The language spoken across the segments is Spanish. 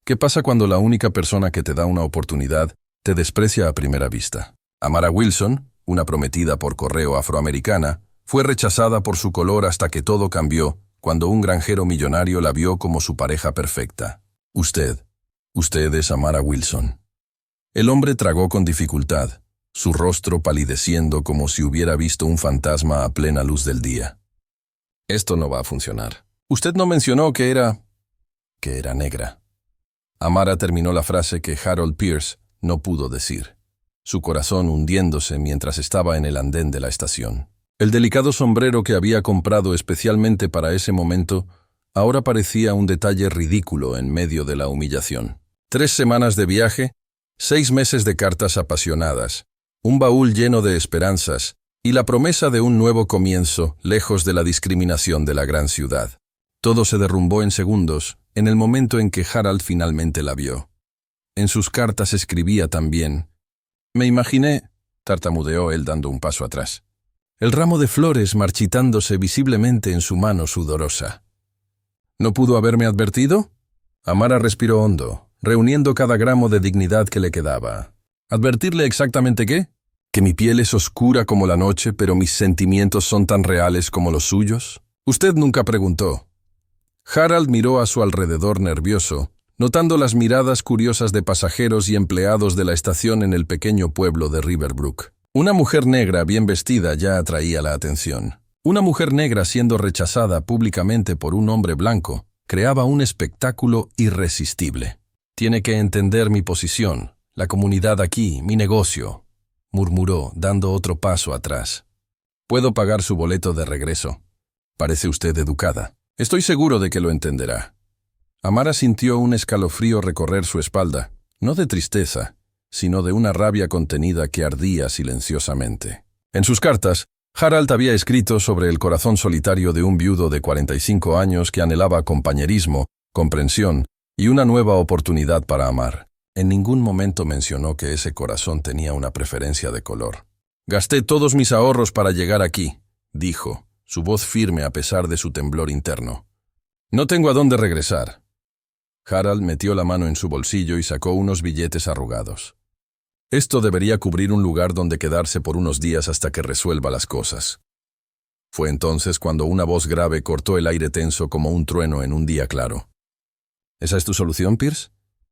¿Qué pasa cuando la única persona que te da una oportunidad te desprecia a primera vista? Amara Wilson, una prometida por correo afroamericana, fue rechazada por su color hasta que todo cambió cuando un granjero millonario la vio como su pareja perfecta. Usted es Amara Wilson. El hombre tragó con dificultad, su rostro palideciendo como si hubiera visto un fantasma a plena luz del día. Esto no va a funcionar. Usted no mencionó que era negra. Amara terminó la frase que Harold Pierce no pudo decir, su corazón hundiéndose mientras estaba en el andén de la estación. El delicado sombrero que había comprado especialmente para ese momento ahora parecía un detalle ridículo en medio de la humillación. 3 semanas de viaje, 6 meses de cartas apasionadas, un baúl lleno de esperanzas y la promesa de un nuevo comienzo lejos de la discriminación de la gran ciudad. Todo se derrumbó en segundos, en el momento en que Harold finalmente la vio. En sus cartas escribía también: «Me imaginé», tartamudeó él dando un paso atrás, el ramo de flores marchitándose visiblemente en su mano sudorosa. «¿No pudo haberme advertido?» Amara respiró hondo, reuniendo cada gramo de dignidad que le quedaba. ¿Advertirle exactamente qué? ¿Que mi piel es oscura como la noche, pero mis sentimientos son tan reales como los suyos? Usted nunca preguntó. Harold miró a su alrededor nervioso, notando las miradas curiosas de pasajeros y empleados de la estación en el pequeño pueblo de Riverbrook. Una mujer negra bien vestida ya atraía la atención. Una mujer negra siendo rechazada públicamente por un hombre blanco creaba un espectáculo irresistible. «Tiene que entender mi posición, la comunidad aquí, mi negocio», murmuró, dando otro paso atrás. «Puedo pagar su boleto de regreso. Parece usted educada. Estoy seguro de que lo entenderá». Amara sintió un escalofrío recorrer su espalda, no de tristeza, sino de una rabia contenida que ardía silenciosamente. En sus cartas, Harold había escrito sobre el corazón solitario de un viudo de 45 años que anhelaba compañerismo, comprensión y una nueva oportunidad para amar. En ningún momento mencionó que ese corazón tenía una preferencia de color. «Gasté todos mis ahorros para llegar aquí», dijo, su voz firme a pesar de su temblor interno. «No tengo a dónde regresar». Harold metió la mano en su bolsillo y sacó unos billetes arrugados. «Esto debería cubrir un lugar donde quedarse por unos días hasta que resuelva las cosas». Fue entonces cuando una voz grave cortó el aire tenso como un trueno en un día claro. «¿Esa es tu solución, Pierce?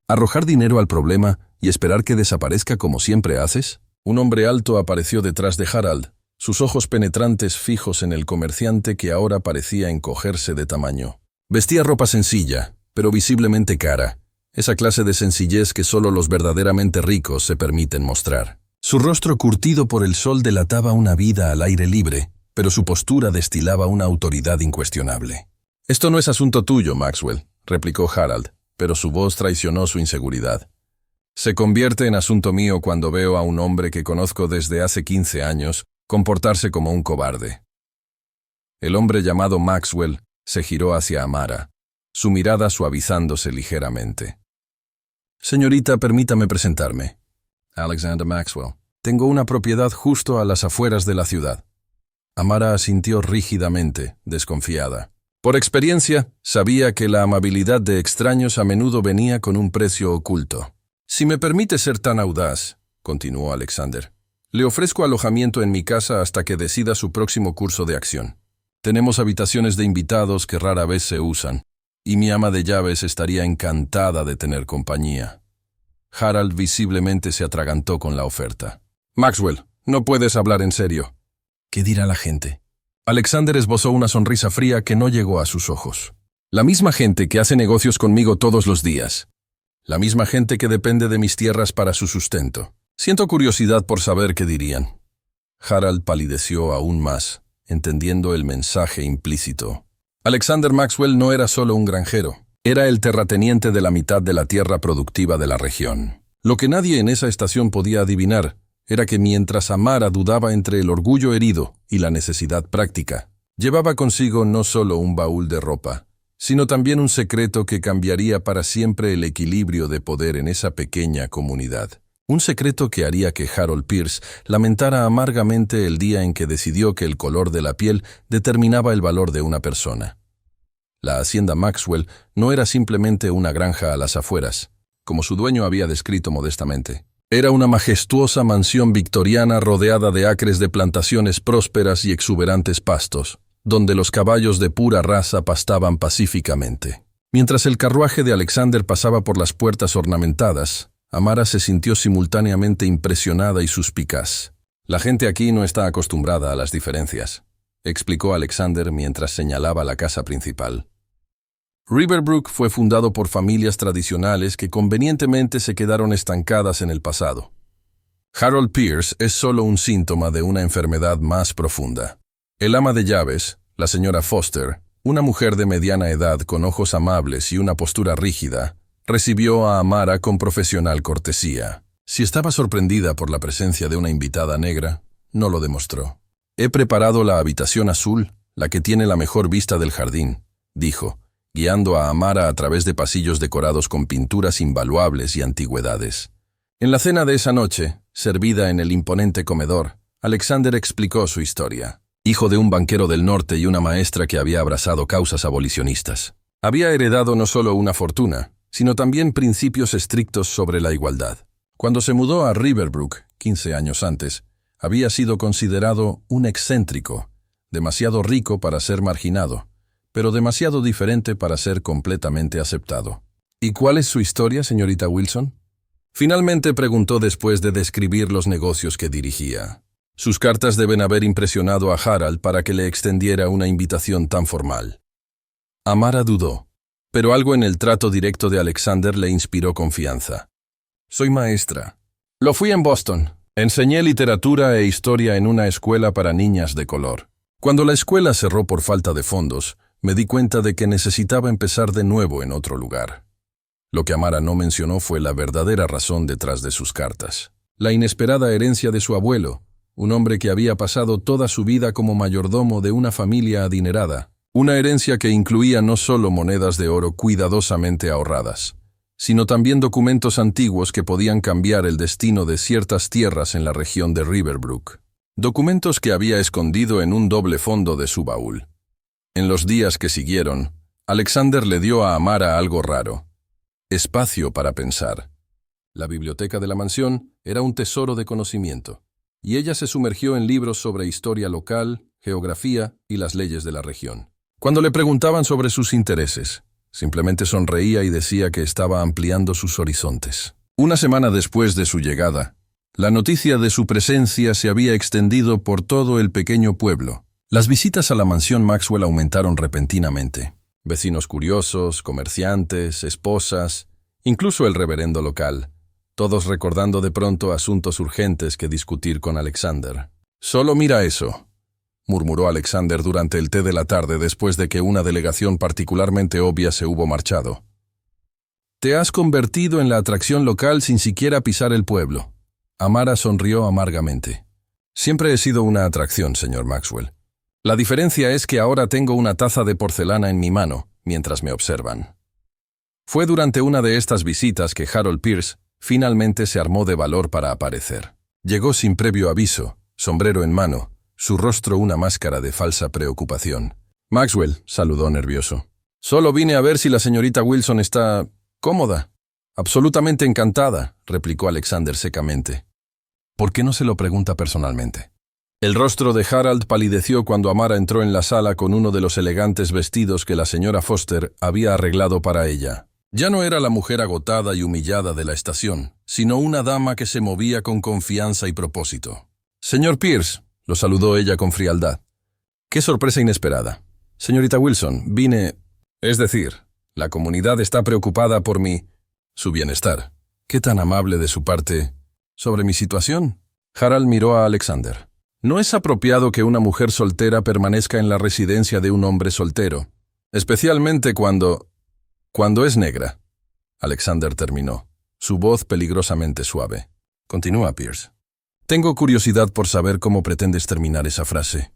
¿Arrojar dinero al problema y esperar que desaparezca como siempre haces?» Un hombre alto apareció detrás de Harold, sus ojos penetrantes fijos en el comerciante que ahora parecía encogerse de tamaño. Vestía ropa sencilla, pero visiblemente cara, esa clase de sencillez que solo los verdaderamente ricos se permiten mostrar. Su rostro curtido por el sol delataba una vida al aire libre, pero su postura destilaba una autoridad incuestionable. «Esto no es asunto tuyo, Maxwell», replicó Harold, pero su voz traicionó su inseguridad. «Se convierte en asunto mío cuando veo a un hombre que conozco desde hace 15 años comportarse como un cobarde». El hombre llamado Maxwell se giró hacia Amara, su mirada suavizándose ligeramente. «Señorita, permítame presentarme. Alexander Maxwell. Tengo una propiedad justo a las afueras de la ciudad». Amara asintió rígidamente, desconfiada. Por experiencia, sabía que la amabilidad de extraños a menudo venía con un precio oculto. «Si me permite ser tan audaz», continuó Alexander, «le ofrezco alojamiento en mi casa hasta que decida su próximo curso de acción. Tenemos habitaciones de invitados que rara vez se usan, y mi ama de llaves estaría encantada de tener compañía». Harold visiblemente se atragantó con la oferta. «Maxwell, no puedes hablar en serio». «¿Qué dirá la gente?». Alexander esbozó una sonrisa fría que no llegó a sus ojos. «La misma gente que hace negocios conmigo todos los días. La misma gente que depende de mis tierras para su sustento. Siento curiosidad por saber qué dirían». Harold palideció aún más, entendiendo el mensaje implícito. Alexander Maxwell no era solo un granjero, era el terrateniente de la mitad de la tierra productiva de la región. Lo que nadie en esa estación podía adivinar era que mientras Amara dudaba entre el orgullo herido y la necesidad práctica, llevaba consigo no solo un baúl de ropa, sino también un secreto que cambiaría para siempre el equilibrio de poder en esa pequeña comunidad. Un secreto que haría que Harold Pierce lamentara amargamente el día en que decidió que el color de la piel determinaba el valor de una persona. La hacienda Maxwell no era simplemente una granja a las afueras, como su dueño había descrito modestamente. Era una majestuosa mansión victoriana rodeada de acres de plantaciones prósperas y exuberantes pastos, donde los caballos de pura raza pastaban pacíficamente. Mientras el carruaje de Alexander pasaba por las puertas ornamentadas, Amara se sintió simultáneamente impresionada y suspicaz. «La gente aquí no está acostumbrada a las diferencias», explicó Alexander mientras señalaba la casa principal. Riverbrook fue fundado por familias tradicionales que convenientemente se quedaron estancadas en el pasado. Harold Pierce es solo un síntoma de una enfermedad más profunda. El ama de llaves, la señora Foster, una mujer de mediana edad con ojos amables y una postura rígida, recibió a Amara con profesional cortesía. Si estaba sorprendida por la presencia de una invitada negra, no lo demostró. «He preparado la habitación azul, la que tiene la mejor vista del jardín», dijo, guiando a Amara a través de pasillos decorados con pinturas invaluables y antigüedades. En la cena de esa noche, servida en el imponente comedor, Alexander explicó su historia. Hijo de un banquero del norte y una maestra que había abrazado causas abolicionistas. Había heredado no solo una fortuna, sino también principios estrictos sobre la igualdad. Cuando se mudó a Riverbrook, 15 años antes, había sido considerado un excéntrico, demasiado rico para ser marginado, pero demasiado diferente para ser completamente aceptado. «¿Y cuál es su historia, señorita Wilson?», finalmente preguntó después de describir los negocios que dirigía. Sus cartas deben haber impresionado a Harold para que le extendiera una invitación tan formal. Amara dudó, pero algo en el trato directo de Alexander le inspiró confianza. «Soy maestra. Lo fui en Boston. Enseñé literatura e historia en una escuela para niñas de color. Cuando la escuela cerró por falta de fondos, me di cuenta de que necesitaba empezar de nuevo en otro lugar». Lo que Amara no mencionó fue la verdadera razón detrás de sus cartas. La inesperada herencia de su abuelo, un hombre que había pasado toda su vida como mayordomo de una familia adinerada. Una herencia que incluía no solo monedas de oro cuidadosamente ahorradas, sino también documentos antiguos que podían cambiar el destino de ciertas tierras en la región de Riverbrook. Documentos que había escondido en un doble fondo de su baúl. En los días que siguieron, Alexander le dio a Amara algo raro: espacio para pensar. La biblioteca de la mansión era un tesoro de conocimiento, y ella se sumergió en libros sobre historia local, geografía y las leyes de la región. Cuando le preguntaban sobre sus intereses, simplemente sonreía y decía que estaba ampliando sus horizontes. Una semana después de su llegada, la noticia de su presencia se había extendido por todo el pequeño pueblo. Las visitas a la mansión Maxwell aumentaron repentinamente. Vecinos curiosos, comerciantes, esposas, incluso el reverendo local, todos recordando de pronto asuntos urgentes que discutir con Alexander. «Solo mira eso», murmuró Alexander durante el té de la tarde después de que una delegación particularmente obvia se hubo marchado. «Te has convertido en la atracción local sin siquiera pisar el pueblo». Amara sonrió amargamente. «Siempre he sido una atracción, señor Maxwell. La diferencia es que ahora tengo una taza de porcelana en mi mano, mientras me observan». Fue durante una de estas visitas que Harold Pierce finalmente se armó de valor para aparecer. Llegó sin previo aviso, sombrero en mano, su rostro una máscara de falsa preocupación. «Maxwell», saludó nervioso. «Solo vine a ver si la señorita Wilson está cómoda». «Absolutamente encantada», replicó Alexander secamente. «¿Por qué no se lo pregunta personalmente?» El rostro de Harold palideció cuando Amara entró en la sala con uno de los elegantes vestidos que la señora Foster había arreglado para ella. Ya no era la mujer agotada y humillada de la estación, sino una dama que se movía con confianza y propósito. «Señor Pierce», lo saludó ella con frialdad. «Qué sorpresa inesperada. Señorita Wilson, vine... Es decir, la comunidad está preocupada por su bienestar. Qué tan amable de su parte. ¿Sobre mi situación?» Harold miró a Alexander. «No es apropiado que una mujer soltera permanezca en la residencia de un hombre soltero, especialmente cuando es negra». Alexander terminó, su voz peligrosamente suave. «Continúa, Pierce». «Tengo curiosidad por saber cómo pretendes terminar esa frase».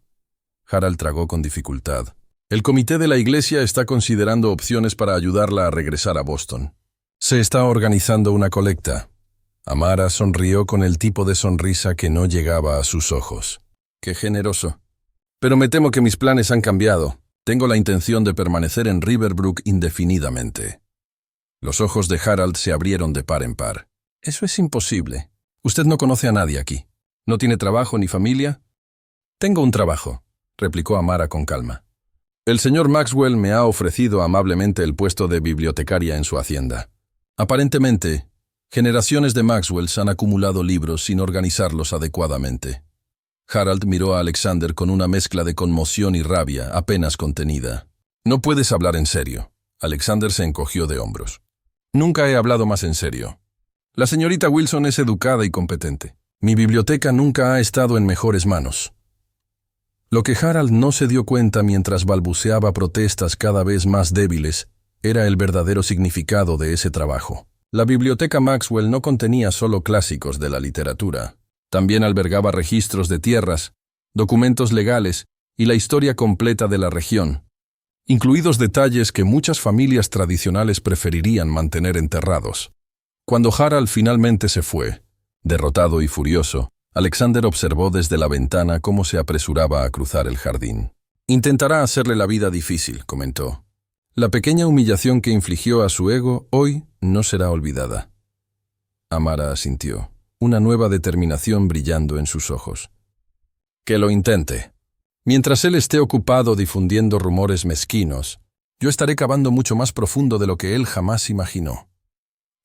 Harold tragó con dificultad. «El comité de la iglesia está considerando opciones para ayudarla a regresar a Boston. Se está organizando una colecta». Amara sonrió con el tipo de sonrisa que no llegaba a sus ojos. «Qué generoso. Pero me temo que mis planes han cambiado. Tengo la intención de permanecer en Riverbrook indefinidamente. Los ojos de Harold se abrieron de par en par. Eso es imposible. Usted no conoce a nadie aquí. ¿No tiene trabajo ni familia? Tengo un trabajo, replicó Amara con calma. El señor Maxwell me ha ofrecido amablemente el puesto de bibliotecaria en su hacienda. Aparentemente, generaciones de Maxwells han acumulado libros sin organizarlos adecuadamente. Harold miró a Alexander con una mezcla de conmoción y rabia apenas contenida. No puedes hablar en serio. Alexander se encogió de hombros. Nunca he hablado más en serio. La señorita Wilson es educada y competente. Mi biblioteca nunca ha estado en mejores manos. Lo que Harold no se dio cuenta mientras balbuceaba protestas cada vez más débiles era el verdadero significado de ese trabajo. La biblioteca Maxwell no contenía solo clásicos de la literatura. También albergaba registros de tierras, documentos legales y la historia completa de la región, incluidos detalles que muchas familias tradicionales preferirían mantener enterrados. Cuando Harold finalmente se fue, derrotado y furioso, Alexander observó desde la ventana cómo se apresuraba a cruzar el jardín. Intentará hacerle la vida difícil, comentó. La pequeña humillación que infligió a su ego hoy no será olvidada. Amara asintió, una nueva determinación brillando en sus ojos. Que lo intente. Mientras él esté ocupado difundiendo rumores mezquinos, yo estaré cavando mucho más profundo de lo que él jamás imaginó.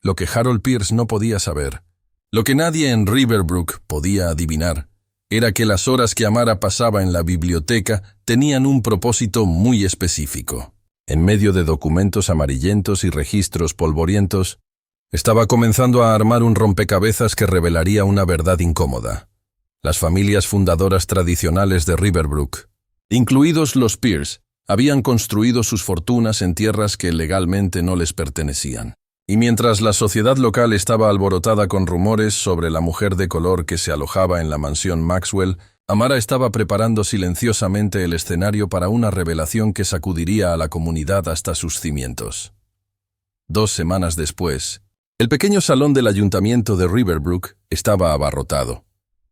Lo que Harold Pierce no podía saber, lo que nadie en Riverbrook podía adivinar, era que las horas que Amara pasaba en la biblioteca tenían un propósito muy específico. En medio de documentos amarillentos y registros polvorientos, estaba comenzando a armar un rompecabezas que revelaría una verdad incómoda. Las familias fundadoras tradicionales de Riverbrook, incluidos los Pierce, habían construido sus fortunas en tierras que legalmente no les pertenecían. Y mientras la sociedad local estaba alborotada con rumores sobre la mujer de color que se alojaba en la mansión Maxwell, Amara estaba preparando silenciosamente el escenario para una revelación que sacudiría a la comunidad hasta sus cimientos. 2 semanas después, el pequeño salón del ayuntamiento de Riverbrook estaba abarrotado.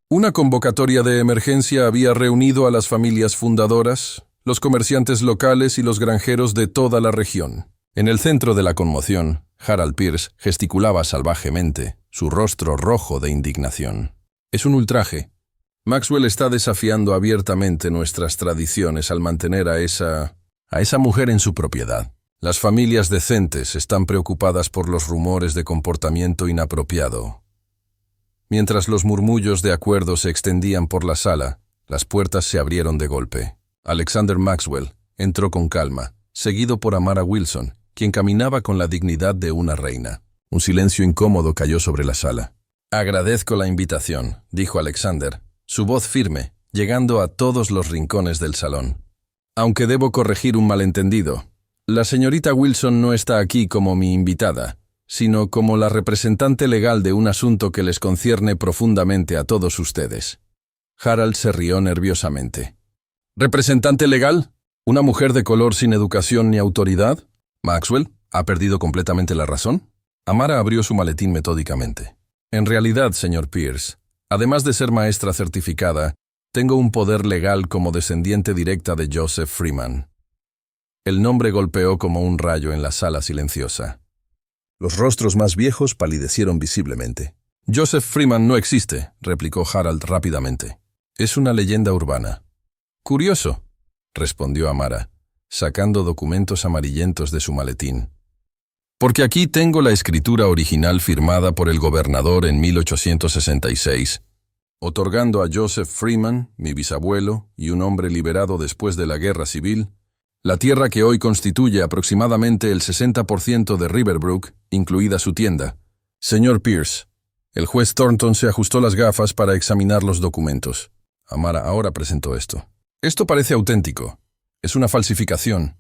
Una convocatoria de emergencia había reunido a las familias fundadoras, los comerciantes locales y los granjeros de toda la región. En el centro de la conmoción, Harold Pierce gesticulaba salvajemente, su rostro rojo de indignación. Es un ultraje. Maxwell está desafiando abiertamente nuestras tradiciones al mantener a esa mujer en su propiedad. Las familias decentes están preocupadas por los rumores de comportamiento inapropiado. Mientras los murmullos de acuerdo se extendían por la sala, las puertas se abrieron de golpe. Alexander Maxwell entró con calma, seguido por Amara Wilson, quien caminaba con la dignidad de una reina. Un silencio incómodo cayó sobre la sala. «Agradezco la invitación», dijo Alexander, su voz firme, llegando a todos los rincones del salón. «Aunque debo corregir un malentendido. La señorita Wilson no está aquí como mi invitada, sino como la representante legal de un asunto que les concierne profundamente a todos ustedes». Harold se rió nerviosamente. «¿Representante legal? ¿Una mujer de color sin educación ni autoridad? ¿Maxwell ha perdido completamente la razón?» Amara abrió su maletín metódicamente. «En realidad, señor Pierce, además de ser maestra certificada, tengo un poder legal como descendiente directa de Joseph Freeman». El nombre golpeó como un rayo en la sala silenciosa. Los rostros más viejos palidecieron visiblemente. «Joseph Freeman no existe», replicó Harold rápidamente. «Es una leyenda urbana». «Curioso», respondió Amara, sacando documentos amarillentos de su maletín. «Porque aquí tengo la escritura original firmada por el gobernador en 1866, otorgando a Joseph Freeman, mi bisabuelo y un hombre liberado después de la Guerra Civil, la tierra que hoy constituye aproximadamente el 60% de Riverbrook, incluida su tienda. Señor Pierce». El juez Thornton se ajustó las gafas para examinar los documentos. Amara ahora presentó esto. «Esto parece auténtico. Es una falsificación»,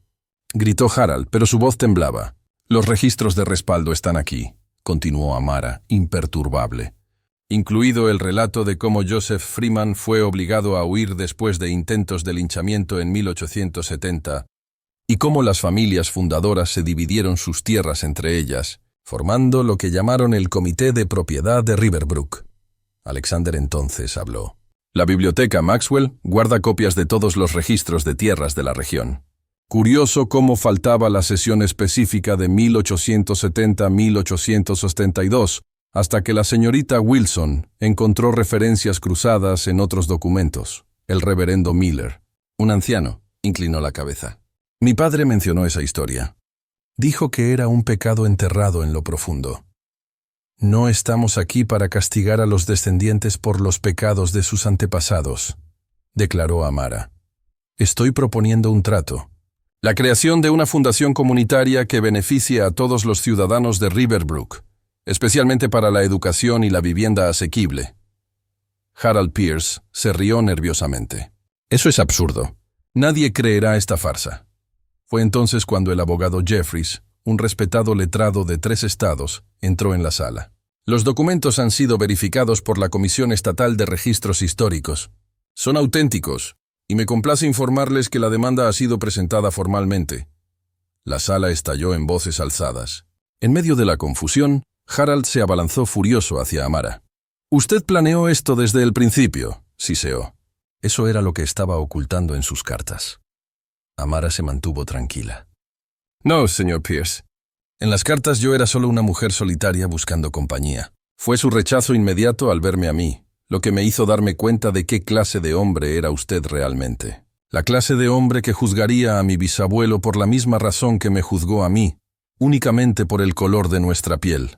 gritó Harold, pero su voz temblaba. «Los registros de respaldo están aquí», continuó Amara, imperturbable, incluido el relato de cómo Joseph Freeman fue obligado a huir después de intentos de linchamiento en 1870 y cómo las familias fundadoras se dividieron sus tierras entre ellas, formando lo que llamaron el Comité de Propiedad de Riverbrook. Alexander entonces habló. «La biblioteca Maxwell guarda copias de todos los registros de tierras de la región. Curioso cómo faltaba la sesión específica de 1870-1872, hasta que la señorita Wilson encontró referencias cruzadas en otros documentos. El reverendo Miller, un anciano, inclinó la cabeza. Mi padre mencionó esa historia. Dijo que era un pecado enterrado en lo profundo. No estamos aquí para castigar a los descendientes por los pecados de sus antepasados, declaró Amara. Estoy proponiendo un trato. La creación de una fundación comunitaria que beneficie a todos los ciudadanos de Riverbrook, especialmente para la educación y la vivienda asequible. Harold Pierce se rió nerviosamente. Eso es absurdo. Nadie creerá esta farsa. Fue entonces cuando el abogado Jeffries, un respetado letrado de 3 estados, entró en la sala. Los documentos han sido verificados por la Comisión Estatal de Registros Históricos. Son auténticos, y me complace informarles que la demanda ha sido presentada formalmente. La sala estalló en voces alzadas. En medio de la confusión, Harold se abalanzó furioso hacia Amara. «Usted planeó esto desde el principio», siseó. Eso era lo que estaba ocultando en sus cartas. Amara se mantuvo tranquila. «No, señor Pierce. En las cartas yo era solo una mujer solitaria buscando compañía. Fue su rechazo inmediato al verme a mí, lo que me hizo darme cuenta de qué clase de hombre era usted realmente. La clase de hombre que juzgaría a mi bisabuelo por la misma razón que me juzgó a mí, únicamente por el color de nuestra piel.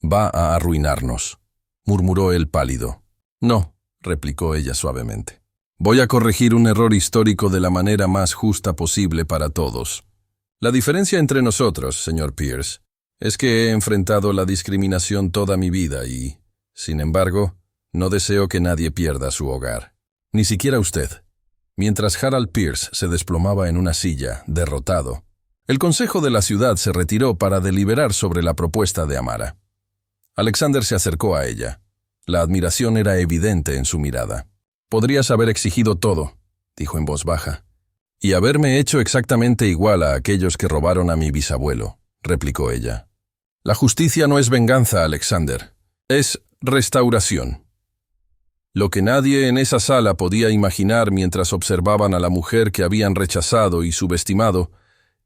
Va a arruinarnos», murmuró él pálido. «No», replicó ella suavemente. «Voy a corregir un error histórico de la manera más justa posible para todos. La diferencia entre nosotros, señor Pierce, es que he enfrentado la discriminación toda mi vida y, sin embargo, no deseo que nadie pierda su hogar. Ni siquiera usted». Mientras Harold Pierce se desplomaba en una silla, derrotado, el Consejo de la ciudad se retiró para deliberar sobre la propuesta de Amara. Alexander se acercó a ella. La admiración era evidente en su mirada. «Podrías haber exigido todo», dijo en voz baja, «y haberme hecho exactamente igual a aquellos que robaron a mi bisabuelo», replicó ella. «La justicia no es venganza, Alexander. Es restauración». Lo que nadie en esa sala podía imaginar mientras observaban a la mujer que habían rechazado y subestimado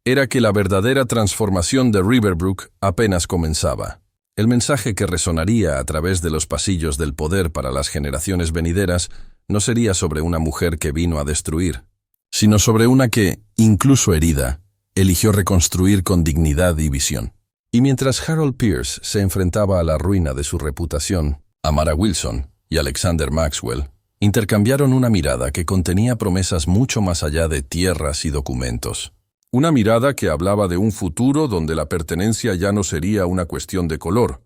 era que la verdadera transformación de Riverbrook apenas comenzaba. El mensaje que resonaría a través de los pasillos del poder para las generaciones venideras no sería sobre una mujer que vino a destruir, sino sobre una que, incluso herida, eligió reconstruir con dignidad y visión. Y mientras Harold Pierce se enfrentaba a la ruina de su reputación, Amara Wilson y Alexander Maxwell intercambiaron una mirada que contenía promesas mucho más allá de tierras y documentos. Una mirada que hablaba de un futuro donde la pertenencia ya no sería una cuestión de color,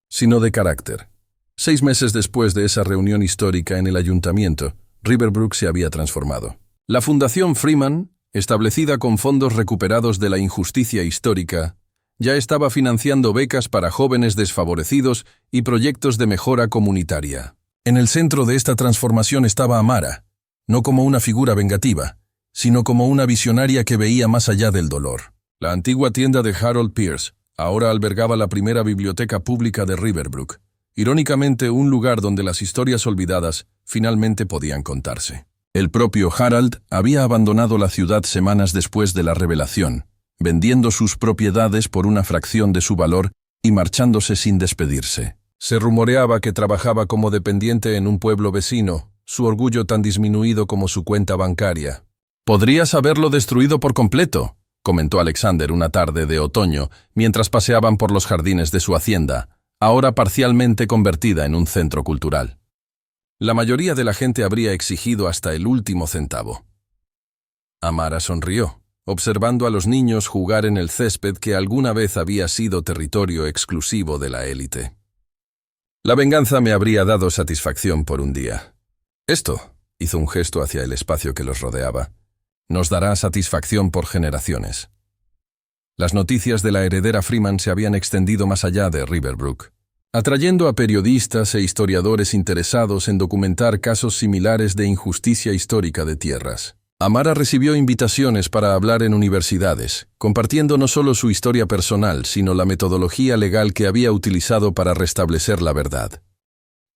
sino de carácter. 6 meses después de esa reunión histórica en el ayuntamiento, Riverbrook se había transformado. La Fundación Freeman, establecida con fondos recuperados de la injusticia histórica, ya estaba financiando becas para jóvenes desfavorecidos y proyectos de mejora comunitaria. En el centro de esta transformación estaba Amara, no como una figura vengativa, sino como una visionaria que veía más allá del dolor. La antigua tienda de Harold Pierce ahora albergaba la primera biblioteca pública de Riverbrook, irónicamente un lugar donde las historias olvidadas finalmente podían contarse. El propio Harold había abandonado la ciudad semanas después de la revelación, vendiendo sus propiedades por una fracción de su valor y marchándose sin despedirse. Se rumoreaba que trabajaba como dependiente en un pueblo vecino, su orgullo tan disminuido como su cuenta bancaria. «Podrías haberlo destruido por completo», comentó Alexander una tarde de otoño, mientras paseaban por los jardines de su hacienda, ahora parcialmente convertida en un centro cultural. La mayoría de la gente habría exigido hasta el último centavo. Amara sonrió, observando a los niños jugar en el césped que alguna vez había sido territorio exclusivo de la élite. «La venganza me habría dado satisfacción por un día. Esto», hizo un gesto hacia el espacio que los rodeaba, «nos dará satisfacción por generaciones». Las noticias de la heredera Freeman se habían extendido más allá de Riverbrook, atrayendo a periodistas e historiadores interesados en documentar casos similares de injusticia histórica de tierras. Amara recibió invitaciones para hablar en universidades, compartiendo no solo su historia personal, sino la metodología legal que había utilizado para restablecer la verdad.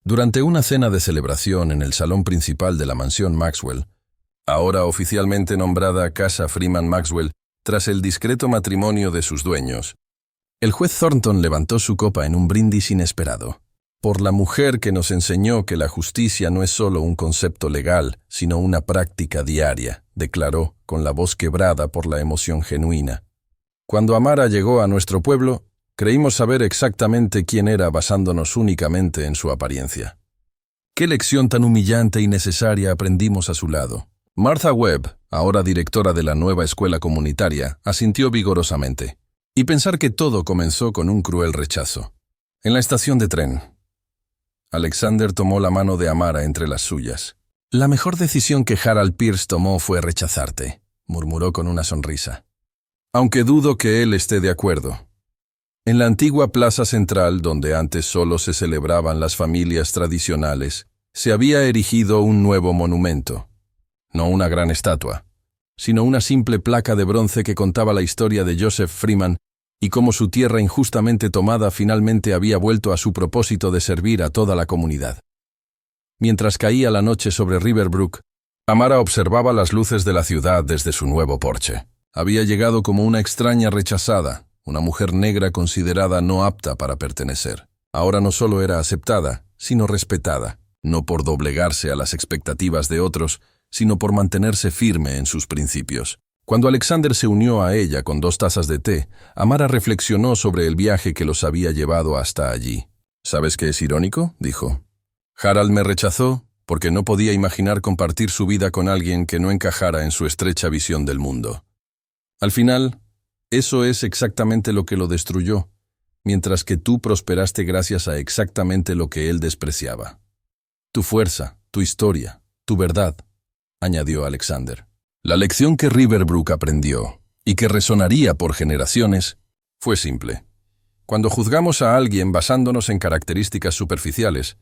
Durante una cena de celebración en el salón principal de la mansión Maxwell, ahora oficialmente nombrada Casa Freeman Maxwell, tras el discreto matrimonio de sus dueños, el juez Thornton levantó su copa en un brindis inesperado. Por la mujer que nos enseñó que la justicia no es solo un concepto legal, sino una práctica diaria, declaró, con la voz quebrada por la emoción genuina. Cuando Amara llegó a nuestro pueblo, creímos saber exactamente quién era basándonos únicamente en su apariencia. ¿Qué lección tan humillante y necesaria aprendimos a su lado? Martha Webb, ahora directora de la nueva escuela comunitaria, asintió vigorosamente. Y pensar que todo comenzó con un cruel rechazo. En la estación de tren, Alexander tomó la mano de Amara entre las suyas. «La mejor decisión que Harold Pierce tomó fue rechazarte», murmuró con una sonrisa. «Aunque dudo que él esté de acuerdo». En la antigua plaza central, donde antes solo se celebraban las familias tradicionales, se había erigido un nuevo monumento. No una gran estatua, sino una simple placa de bronce que contaba la historia de Joseph Freeman y cómo su tierra injustamente tomada finalmente había vuelto a su propósito de servir a toda la comunidad. Mientras caía la noche sobre Riverbrook, Amara observaba las luces de la ciudad desde su nuevo porche. Había llegado como una extraña rechazada, una mujer negra considerada no apta para pertenecer. Ahora no solo era aceptada, sino respetada, no por doblegarse a las expectativas de otros, sino por mantenerse firme en sus principios. Cuando Alexander se unió a ella con 2 tazas de té, Amara reflexionó sobre el viaje que los había llevado hasta allí. «¿Sabes qué es irónico?», dijo. «Harold me rechazó porque no podía imaginar compartir su vida con alguien que no encajara en su estrecha visión del mundo. Al final, eso es exactamente lo que lo destruyó, mientras que tú prosperaste gracias a exactamente lo que él despreciaba. Tu fuerza, tu historia, tu verdad», añadió Alexander. La lección que Riverbrook aprendió, y que resonaría por generaciones, fue simple. Cuando juzgamos a alguien basándonos en características superficiales,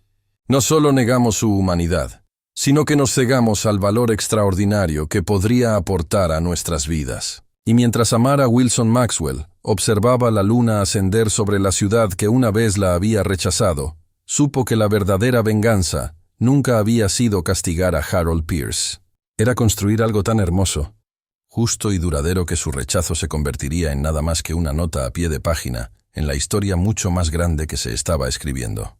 no solo negamos su humanidad, sino que nos cegamos al valor extraordinario que podría aportar a nuestras vidas. Y mientras Amara Wilson Maxwell observaba la luna ascender sobre la ciudad que una vez la había rechazado, supo que la verdadera venganza nunca había sido castigar a Harold Pierce. Era construir algo tan hermoso, justo y duradero que su rechazo se convertiría en nada más que una nota a pie de página en la historia mucho más grande que se estaba escribiendo.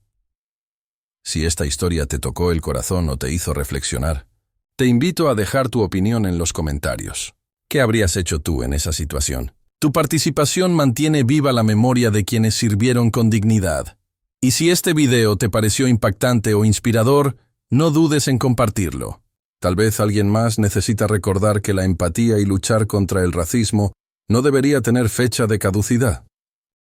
Si esta historia te tocó el corazón o te hizo reflexionar, te invito a dejar tu opinión en los comentarios. ¿Qué habrías hecho tú en esa situación? Tu participación mantiene viva la memoria de quienes sirvieron con dignidad. Y si este video te pareció impactante o inspirador, no dudes en compartirlo. Tal vez alguien más necesita recordar que la empatía y luchar contra el racismo no debería tener fecha de caducidad.